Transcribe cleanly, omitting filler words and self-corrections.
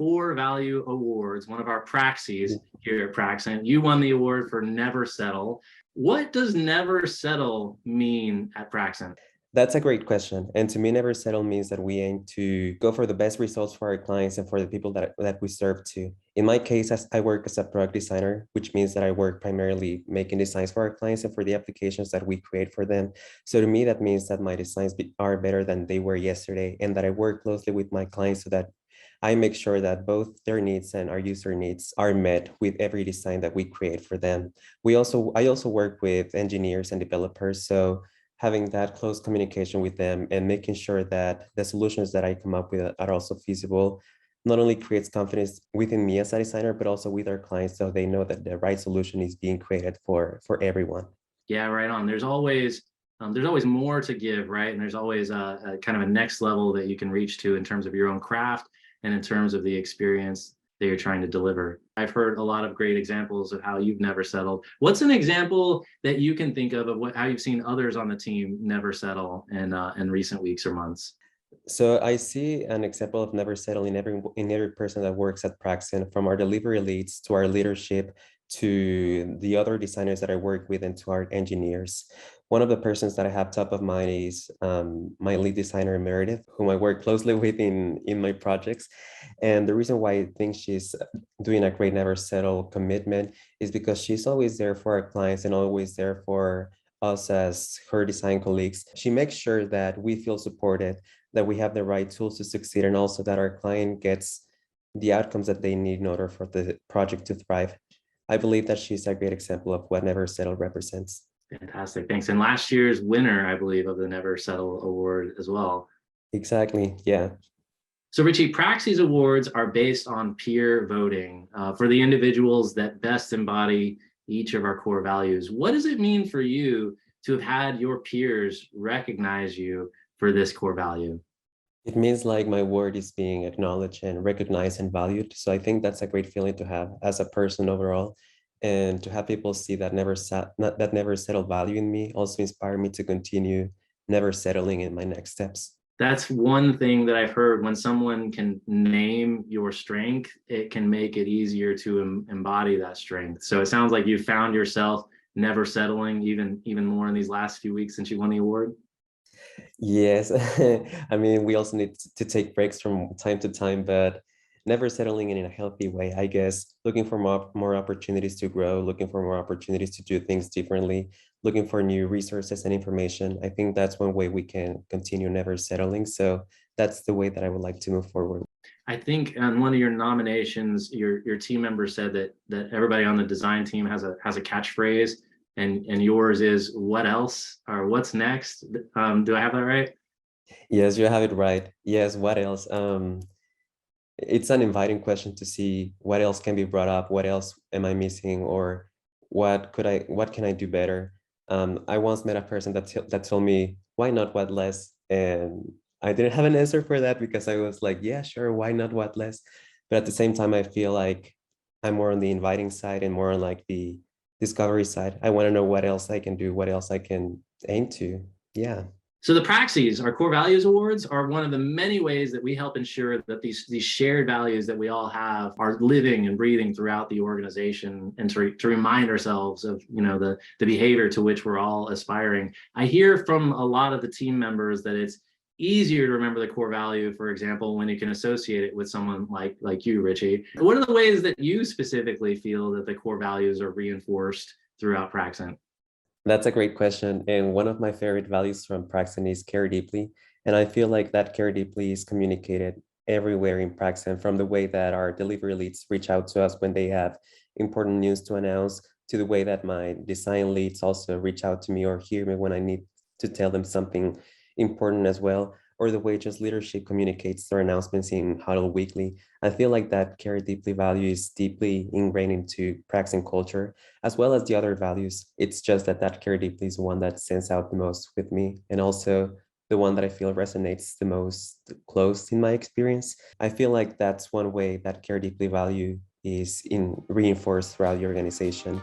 core value awards, one of our Praxies here at Praxent. You won the award for Never Settle. What does Never Settle mean at Praxent? That's a great question. And to me, Never Settle means that we aim to go for the best results for our clients and for the people that we serve to. In my case, I work as a product designer, which means that I work primarily making designs for our clients and for the applications that we create for them. So to me, that means that my designs are better than they were yesterday, and that I work closely with my clients so that I make sure that both their needs and our user needs are met with every design that we create for them. I also work with engineers and developers, so having that close communication with them and making sure that the solutions that I come up with are also feasible not only creates confidence within me as a designer, but also with our clients, so they know that the right solution is being created for everyone. Yeah, right on. There's always more to give, right? And there's always a kind of a next level that you can reach to in terms of your own craft and in terms of the experience that you're trying to deliver. I've heard a lot of great examples of how you've never settled. What's an example that you can think of how you've seen others on the team never settle in recent weeks or months? So I see an example of never settle in every person that works at Praxent, from our delivery leads to our leadership to the other designers that I work with and to our engineers. One of the persons that I have top of mind is my lead designer, Meredith, whom I work closely with in my projects. And the reason why I think she's doing a great never settle commitment is because she's always there for our clients and always there for us as her design colleagues. She makes sure that we feel supported, that we have the right tools to succeed, and also that our client gets the outcomes that they need in order for the project to thrive. I believe that she's a great example of what Never Settle represents. Fantastic, thanks. And last year's winner, I believe, of the Never Settle Award as well. Exactly, yeah. So Richie, Praxie's awards are based on peer voting for the individuals that best embody each of our core values. What does it mean for you to have had your peers recognize you for this core value? It means like my word is being acknowledged and recognized and valued. So I think that's a great feeling to have as a person overall. And to have people see that never settled value in me also inspired me to continue never settling in my next steps. That's one thing that I've heard. When someone can name your strength, it can make it easier to embody that strength. So it sounds like you found yourself never settling even more in these last few weeks since you won the award. Yes, I mean, we also need to take breaks from time to time, but never settling in a healthy way, I guess. Looking for more opportunities to grow, looking for more opportunities to do things differently, looking for new resources and information. I think that's one way we can continue never settling. So that's the way that I would like to move forward. I think on one of your nominations, your team member said that everybody on the design team has a catchphrase, and yours is "What else?" or "What's next?" Do I have that right? Yes, you have it right. Yes, what else? It's an inviting question to see what else can be brought up, what else am I missing, or what can I do better? I once met a person that told me, why not what less? And I didn't have an answer for that because I was like, yeah, sure, why not what less? But at the same time, I feel like I'm more on the inviting side and more on like the discovery side. I want to know what else I can do, what else I can aim to. Yeah. So the Praxies, our core values awards, are one of the many ways that we help ensure that these shared values that we all have are living and breathing throughout the organization, and to remind ourselves of the behavior to which we're all aspiring. I hear from a lot of the team members that it's easier to remember the core value, for example, when you can associate it with someone like you, Richie. What are the ways that you specifically feel that the core values are reinforced throughout Praxent? That's a great question. And one of my favorite values from Praxent is care deeply. And I feel like that care deeply is communicated everywhere in Praxent, from the way that our delivery leads reach out to us when they have important news to announce, to the way that my design leads also reach out to me or hear me when I need to tell them something important as well, or the way just leadership communicates their announcements in Huddle Weekly. I feel like that care deeply value is deeply ingrained into Praxent culture, as well as the other values. It's just that care deeply is the one that stands out the most with me, and also the one that I feel resonates the most close in my experience. I feel like that's one way that care deeply value is reinforced throughout the organization.